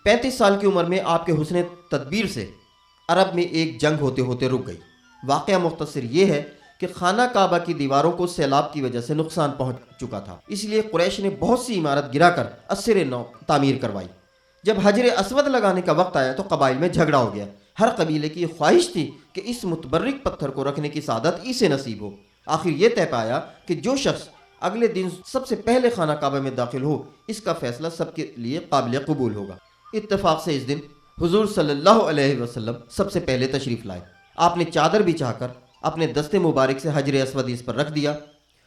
35 سال کی عمر میں آپ کے حسن تدبیر سے عرب میں ایک جنگ ہوتے ہوتے رک گئی۔ واقعہ مختصر یہ ہے کہ خانہ کعبہ کی دیواروں کو سیلاب کی وجہ سے نقصان پہنچ چکا تھا، اس لیے قریش نے بہت سی عمارت گرا کر ازسر نو تعمیر کروائی۔ جب حجر اسود لگانے کا وقت آیا تو قبائل میں جھگڑا ہو گیا۔ ہر قبیلے کی خواہش تھی کہ اس متبرک پتھر کو رکھنے کی سعادت اسے نصیب ہو۔ آخر یہ طے پایا کہ جو شخص اگلے دن سب سے پہلے خانہ کعبہ میں داخل ہو، اس کا فیصلہ سب کے لیے قابل قبول ہوگا۔ اتفاق سے اس دن حضور صلی اللہ علیہ وسلم سب سے پہلے تشریف لائے۔ آپ نے چادر بچھا کر اپنے دستے مبارک سے حجر اسود اس پر رکھ دیا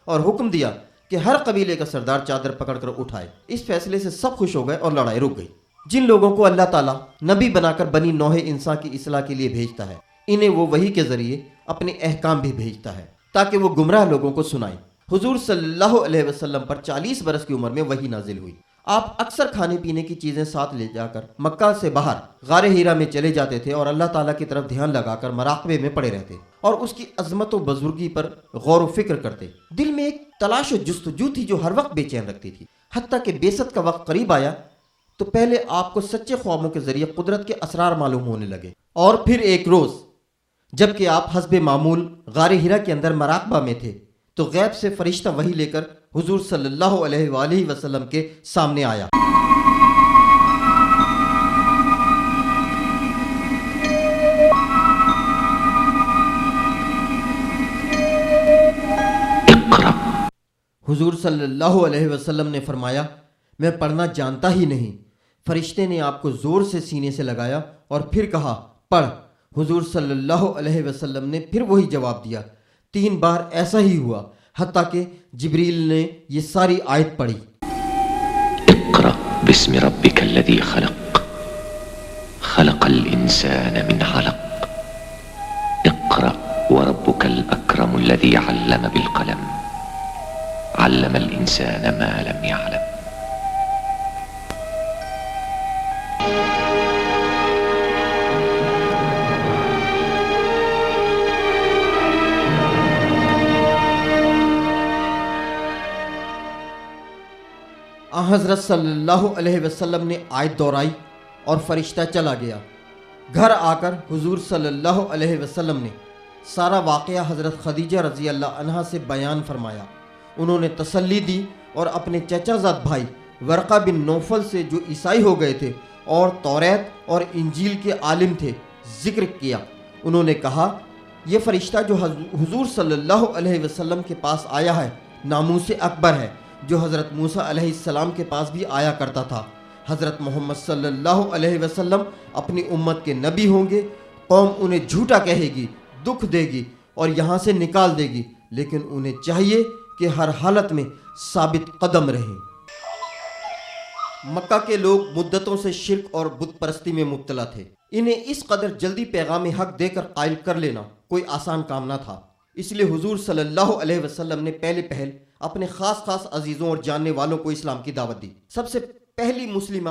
اور حکم دیا کہ ہر قبیلے کا سردار چادر پکڑ کر اٹھائے۔ اس فیصلے سے سب خوش ہو گئے اور لڑائی رک گئی۔ جن لوگوں کو اللہ تعالیٰ نبی بنا کر بنی نوح انسان کی اصلاح کے لیے بھیجتا ہے، انہیں وہ وحی کے ذریعے اپنے احکام بھی بھیجتا ہے تاکہ وہ گمراہ لوگوں کو سنائیں۔ حضور صلی اللہ علیہ وسلم پر 40 برس کی عمر میں وحی نازل ہوئی۔ آپ اکثر کھانے پینے کی چیزیں ساتھ لے جا کر مکہ سے باہر غار ہیرا میں چلے جاتے تھے اور اللہ تعالیٰ کی طرف دھیان لگا کر مراقبے میں پڑے رہتے اور اس کی عظمت و بزرگی پر غور و فکر کرتے۔ دل میں ایک تلاش و جستجو تھی جو ہر وقت بے چین رکھتی تھی۔ حتیٰ کہ بعثت کا وقت قریب آیا تو پہلے آپ کو سچے خوابوں کے ذریعے قدرت کے اسرار معلوم ہونے لگے، اور پھر ایک روز جب کہ آپ حسب معمول غار ہیرا کے اندر مراقبہ میں تھے تو غیب سے فرشتہ وحی لے کر حضور صلی اللہ علیہ وآلہ وسلم کے سامنے آیا۔ حضور صلی اللہ علیہ وسلم نے فرمایا، میں پڑھنا جانتا ہی نہیں۔ فرشتے نے آپ کو زور سے سینے سے لگایا اور پھر کہا، پڑھ۔ حضور صلی اللہ علیہ وسلم نے پھر وہی جواب دیا۔ 3 بار ایسا ہی ہوا، حتیٰ کہ جبریل نے یہ ساری آیت پڑھی۔ اقرأ باسم ربك الذي خلق خلق الإنسان من علق اقرأ وربك الأكرم الذي علم بالقلم علم الإنسان ما لم يعلم۔ حضرت صلی اللہ علیہ وسلم نے آیت دہرائی اور فرشتہ چلا گیا۔ گھر آ کر حضور صلی اللہ علیہ وسلم نے سارا واقعہ حضرت خدیجہ رضی اللہ عنہا سے بیان فرمایا۔ انہوں نے تسلی دی اور اپنے چچا زاد بھائی ورقہ بن نوفل سے جو عیسائی ہو گئے تھے اور توریت اور انجیل کے عالم تھے ذکر کیا۔ انہوں نے کہا، یہ فرشتہ جو حضور صلی اللہ علیہ وسلم کے پاس آیا ہے ناموس اکبر ہے، جو حضرت موسیٰ علیہ السلام کے پاس بھی آیا کرتا تھا۔ حضرت محمد صلی اللہ علیہ وسلم اپنی امت کے نبی ہوں گے، قوم انہیں جھوٹا کہے گی، دکھ دے گی اور یہاں سے نکال دے گی، لیکن انہیں چاہیے کہ ہر حالت میں ثابت قدم رہیں۔ مکہ کے لوگ مدتوں سے شرک اور بت پرستی میں مبتلا تھے۔ انہیں اس قدر جلدی پیغام حق دے کر قائل کر لینا کوئی آسان کام نہ تھا۔ اس لیے حضور صلی اللہ علیہ وسلم نے پہل اپنے خاص عزیزوں اور جاننے والوں کو اسلام کی دعوت دی۔ سب سے پہلی مسلمہ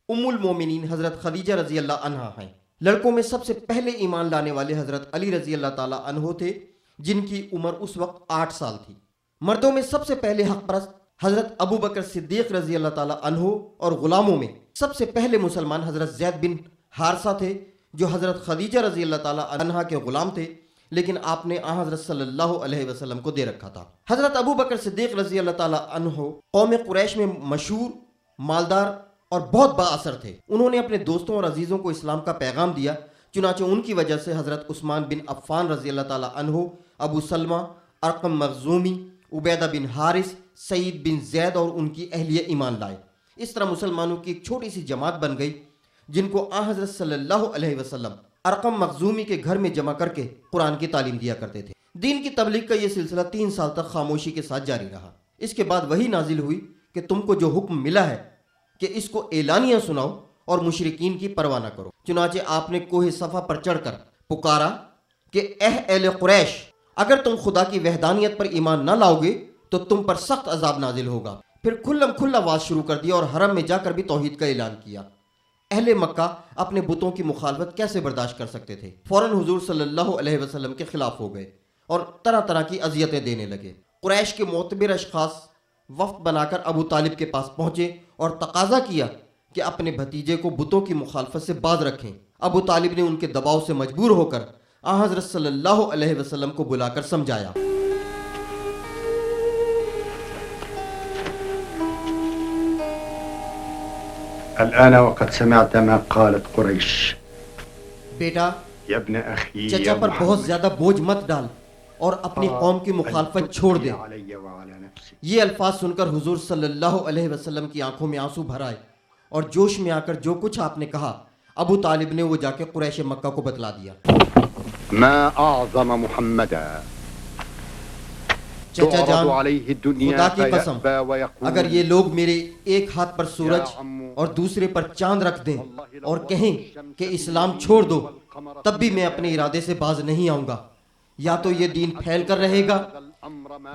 ام المومنین حضرت خدیجہ رضی اللہ عنہا ہیں۔ لڑکوں میں سب سے پہلے ایمان لانے والے حضرت علی رضی اللہ تعالیٰ عنہ تھے، جن کی عمر اس وقت 8 سال تھی۔ مردوں میں سب سے پہلے حق پرست حضرت ابو بکر صدیق رضی اللہ تعالیٰ عنہ، اور غلاموں میں سب سے پہلے مسلمان حضرت زید بن حارثہ تھے، جو حضرت خدیجہ رضی اللہ تعالیٰ عنہا کے غلام تھے، لیکن آپ نے حضرت صلی اللہ علیہ وسلم کو دے رکھا تھا۔ حضرت ابو بکر صدیق رضی اللہ تعالیٰ عنہ قوم قریش میں مشہور، مالدار اور بہت با اثر تھے۔ انہوں نے اپنے دوستوں اور عزیزوں کو اسلام کا پیغام دیا، چنانچہ ان کی وجہ سے حضرت عثمان بن عفان رضی اللہ تعالیٰ عنہ، ابو سلمہ، ارقم مخزومی، عبیدہ بن حارث، سعید بن زید اور ان کی اہلیہ ایمان لائے۔ اس طرح مسلمانوں کی ایک چھوٹی سی جماعت بن گئی، جن کو حضرت صلی اللہ علیہ وسلم ارقم مخزومی کے گھر میں جمع کر کے قرآن کی تعلیم دیا کرتے تھے۔ دین کی تبلیغ کا یہ سلسلہ 3 سال تک خاموشی کے ساتھ جاری رہا۔ اس کے بعد وہی نازل ہوئی کہ تم کو جو حکم ملا ہے کہ اس کو اعلانیہ سناؤ اور مشرکین کی پرواہ نہ کرو۔ چنانچہ آپ نے کوہ صفا پر چڑھ کر پکارا کہ اے اہل قریش، اگر تم خدا کی وحدانیت پر ایمان نہ لاؤ گے تو تم پر سخت عذاب نازل ہوگا۔ پھر کھلم کھلا واز شروع کر دیا اور حرم میں جا کر بھی توحید کا اعلان کیا۔ اہل مکہ اپنے بتوں کی مخالفت کیسے برداشت کر سکتے تھے؟ فوراً حضور صلی اللہ علیہ وسلم کے خلاف ہو گئے اور طرح طرح کی اذیتیں دینے لگے۔ قریش کے معتبر اشخاص وفد بنا کر ابو طالب کے پاس پہنچے اور تقاضا کیا کہ اپنے بھتیجے کو بتوں کی مخالفت سے باز رکھیں۔ ابو طالب نے ان کے دباؤ سے مجبور ہو کر آن حضرت صلی اللہ علیہ وسلم کو بلا کر سمجھایا۔ الآن وقد سمعت ما قالت قريش بیٹا، يا ابن أخي چچا پر بہت زیادہ بوجھ مت ڈال اور اپنی قوم کی مخالفت چھوڑ دے۔ علي وعلى نفسي یہ الفاظ سن کر حضور صلی اللہ علیہ وسلم کی آنکھوں میں آنسو بھر آئے اور جوش میں آ کر جو کچھ آپ نے کہا ابو طالب نے وہ جا کے قریش مکہ کو بتلا دیا۔ ما أعظم محمدا چچا تعرض جان، عليه الدنيا خدا کی قسم، فيأبى ويقول اگر یہ لوگ میرے ایک ہاتھ پر سورج اور دوسرے پر چاند رکھ دیں اور کہیں کہ اسلام چھوڑ دو، تب بھی میں اپنے ارادے سے باز نہیں آؤں گا۔ یا تو یہ دین پھیل کر رہے گا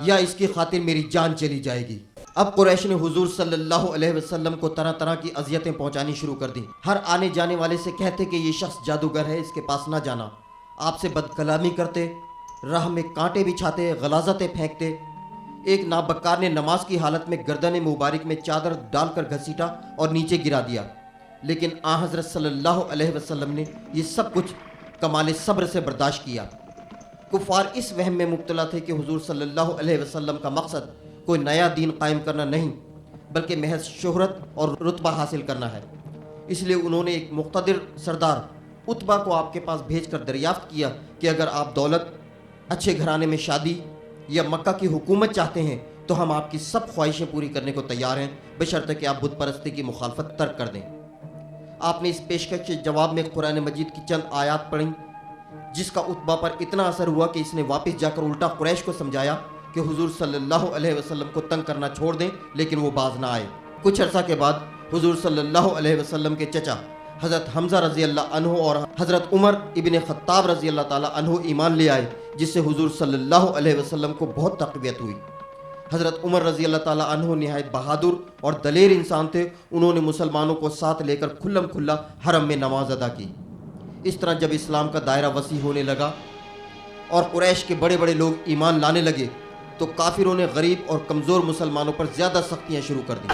یا اس کی خاطر میری جان چلی جائے گی۔ اب قریش نے حضور صلی اللہ علیہ وسلم کو طرح طرح کی اذیتیں پہنچانی شروع کر دیں۔ ہر آنے جانے والے سے کہتے کہ یہ شخص جادوگر ہے، اس کے پاس نہ جانا۔ آپ سے بد کلامی کرتے، راہ میں کانٹے بچھاتے، غلاظتیں پھینکتے۔ ایک نابکار نے نماز کی حالت میں گردن مبارک میں چادر ڈال کر گھسیٹا اور نیچے گرا دیا، لیکن آن حضرت صلی اللہ علیہ وسلم نے یہ سب کچھ کمال صبر سے برداشت کیا۔ کفار اس وہم میں مبتلا تھے کہ حضور صلی اللہ علیہ وسلم کا مقصد کوئی نیا دین قائم کرنا نہیں بلکہ محض شہرت اور رتبہ حاصل کرنا ہے۔ اس لیے انہوں نے ایک مقتدر سردار عتبہ کو آپ کے پاس بھیج کر دریافت کیا کہ اگر آپ دولت، اچھے گھرانے میں شادی یا مکہ کی حکومت چاہتے ہیں تو ہم آپ کی سب خواہشیں پوری کرنے کو تیار ہیں، بشرطے کہ آپ بت پرستی کی مخالفت ترک کر دیں۔ آپ نے اس پیشکش کے جواب میں قرآن مجید کی چند آیات پڑھیں جس کا عتبہ پر اتنا اثر ہوا کہ اس نے واپس جا کر الٹا قریش کو سمجھایا کہ حضور صلی اللہ علیہ وسلم کو تنگ کرنا چھوڑ دیں، لیکن وہ باز نہ آئے۔ کچھ عرصہ کے بعد حضور صلی اللہ علیہ وسلم کے چچا حضرت حمزہ رضی اللہ عنہ اور حضرت عمر ابن خطاب رضی اللہ تعالی عنہ ایمان لے آئے، جس سے حضور صلی اللہ علیہ وسلم کو بہت تقویت ہوئی۔ حضرت عمر رضی اللہ تعالی عنہ نہایت بہادر اور دلیر انسان تھے۔ انہوں نے مسلمانوں کو ساتھ لے کر کھلم کھلا حرم میں نماز ادا کی۔ اس طرح جب اسلام کا دائرہ وسیع ہونے لگا اور قریش کے بڑے بڑے لوگ ایمان لانے لگے تو کافروں نے غریب اور کمزور مسلمانوں پر زیادہ سختیاں شروع کر دیں۔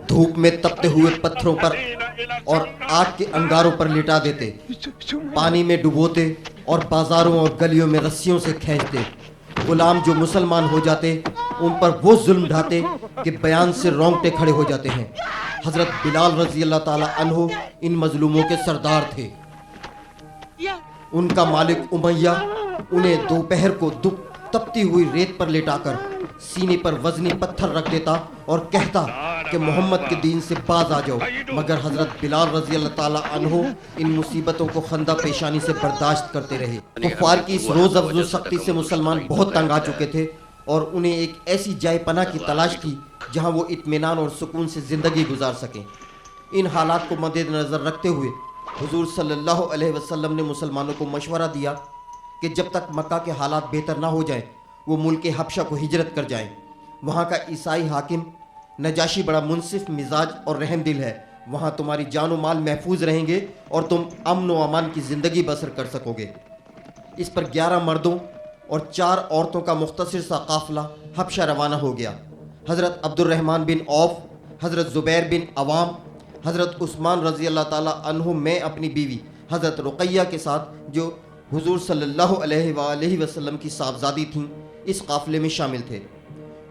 دھوپ میں تپتے ہوئے پتھروں پر اور آگ کے انگاروں پر لٹا دیتے، پانی میں ڈبوتے اور بازاروں اور گلیوں میں رسیوں سے کھینچتے۔ غلام جو مسلمان ہو جاتے ان پر وہ ظلم ڈھاتے کہ بیان سے رونگٹے کھڑے ہو جاتے ہیں۔ حضرت بلال رضی اللہ تعالی عنہ ان مظلوموں کے سردار تھے۔ ان کا مالک امیہ انہیں دوپہر کو تپتی ہوئی ریت پر لٹا کر سینے پر وزنی پتھر رکھ دیتا اور کہتا کہ محمد کے دین سے باز آ جاؤ، مگر حضرت بلال رضی اللہ تعالی عنہ ان مصیبتوں کو خندہ پیشانی سے برداشت کرتے رہے۔ کفار کی اس روز افزوں سختی سے مسلمان بہت تنگ آ چکے تھے اور انہیں ایک ایسی جائے پناہ کی تلاش تھی جہاں وہ اطمینان اور سکون سے زندگی گزار سکیں۔ ان حالات کو مد نظر رکھتے ہوئے حضور صلی اللہ علیہ وسلم نے مسلمانوں کو مشورہ دیا کہ جب تک مکہ کے حالات بہتر نہ ہو جائیں وہ ملک حبشہ کو ہجرت کر جائیں۔ وہاں کا عیسائی حاکم نجاشی بڑا منصف مزاج اور رحم دل ہے، وہاں تمہاری جان و مال محفوظ رہیں گے اور تم امن و امان کی زندگی بسر کر سکو گے۔ اس پر 11 مردوں اور 4 عورتوں کا مختصر سا قافلہ حبشہ روانہ ہو گیا۔ حضرت عبد الرحمن بن عوف، حضرت زبیر بن عوام، حضرت عثمان رضی اللہ تعالی عنہ، میں اپنی بیوی حضرت رقیہ کے ساتھ جو حضور صلی اللہ علیہ وآلہ وسلم کی صاحبزادی تھیں اس قافلے میں شامل تھے۔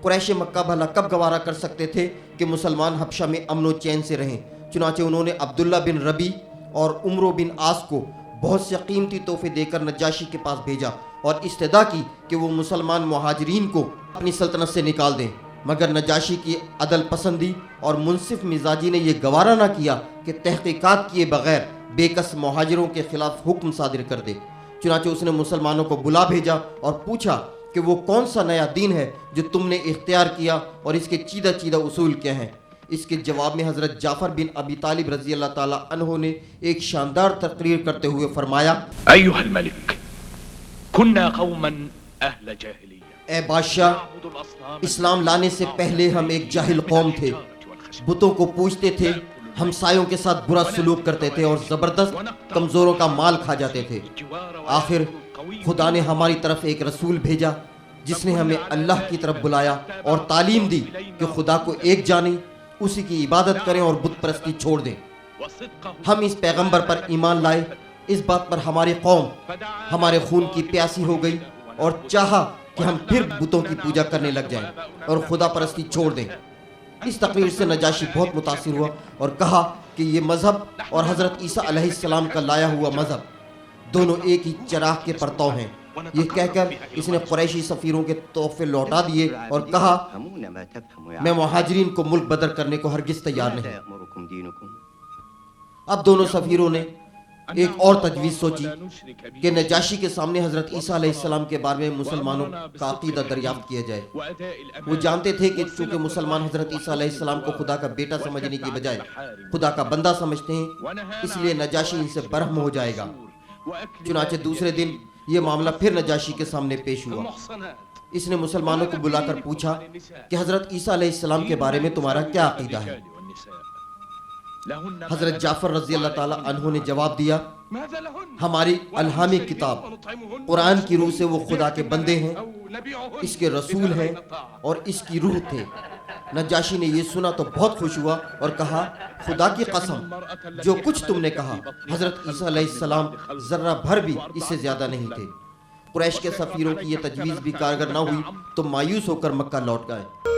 قریش مکہ بھلا کب گوارا کر سکتے تھے کہ مسلمان حبشہ میں امن و چین سے رہیں، چنانچہ انہوں نے عبداللہ بن ربی اور عمرو بن عاص کو بہت سے قیمتی تحفے دے کر نجاشی کے پاس بھیجا اور استدعا کی کہ وہ مسلمان مہاجرین کو اپنی سلطنت سے نکال دیں، مگر نجاشی کی عدل پسندی اور منصف مزاجی نے یہ گوارا نہ کیا کہ تحقیقات کیے بغیر بے کس مہاجروں کے خلاف حکم صادر کر دے۔ چنانچہ اس نے مسلمانوں کو بلا بھیجا اور پوچھا کہ وہ کون سا نیا دین ہے جو تم نے اختیار کیا اور اس کے چیدہ چیدہ اصول کیا ہیں۔ اس کے جواب میں حضرت جعفر بن ابی طالب رضی اللہ تعالی عنہ نے ایک شاندار تقریر کرتے ہوئے فرمایا: ایھا الملک کنا قوما اہل جاہلیہ، اے بادشاہ، اسلام لانے سے پہلے ہم ایک جاہل قوم تھے، بتوں کو پوجتے تھے، ہمسایوں کے ساتھ برا سلوک کرتے تھے اور زبردست کمزوروں کا مال کھا جاتے تھے۔ آخر خدا نے ہماری طرف ایک رسول بھیجا جس نے ہمیں اللہ کی طرف بلایا اور تعلیم دی کہ خدا کو ایک جانیں، اسی کی عبادت کریں اور بت پرستی چھوڑ دیں۔ ہم اس پیغمبر پر ایمان لائے، اس بات پر ہماری قوم ہمارے خون کی پیاسی ہو گئی اور چاہا کہ ہم پھر بتوں کی پوجا کرنے لگ جائیں اور خدا پرستی چھوڑ دیں۔ اس تقریر سے نجاشی بہت متاثر ہوا اور کہا کہ یہ مذہب اور حضرت عیسیٰ علیہ السلام کا لایا ہوا مذہب دونوں ایک ہی چراغ کے پرتو ہیں۔ یہ کہہ کر اس نے قریشی سفیروں کے تحفے لوٹا دیے اور کہا میں مہاجرین کو ملک بدر کرنے کو ہرگز تیار نہیں۔ اب دونوں سفیروں نے ایک اور تجویز سوچی کہ نجاشی کے سامنے حضرت عیسیٰ علیہ السلام کے بارے میں مسلمانوں کا عقیدہ دریافت کیا جائے۔ وہ جانتے تھے کہ چونکہ مسلمان حضرت عیسیٰ علیہ السلام کو خدا کا بیٹا سمجھنے کی بجائے خدا کا بندہ سمجھتے ہیں، اس لیے نجاشی ان سے برہم ہو جائے گا۔ چنانچہ دوسرے دن یہ معاملہ پھر نجاشی کے سامنے پیش ہوا۔ اس نے مسلمانوں کو بلا کر پوچھا کہ حضرت عیسیٰ علیہ السلام کے بارے میں تمہارا کیا عقیدہ ہے؟ حضرت جعفر رضی اللہ تعالی عنہ نے جواب دیا، ہماری الہامی کتاب قرآن کی روح سے وہ خدا کے بندے ہیں، اس کے رسول ہیں اور اس کی روح تھے۔ نجاشی نے یہ سنا تو بہت خوش ہوا اور کہا خدا کی قسم جو کچھ تم نے کہا حضرت عیسیٰ علیہ السلام ذرہ بھر بھی اس سے زیادہ نہیں تھے۔ قریش کے سفیروں کی یہ تجویز بھی کارگر نہ ہوئی تو مایوس ہو کر مکہ لوٹ گئے۔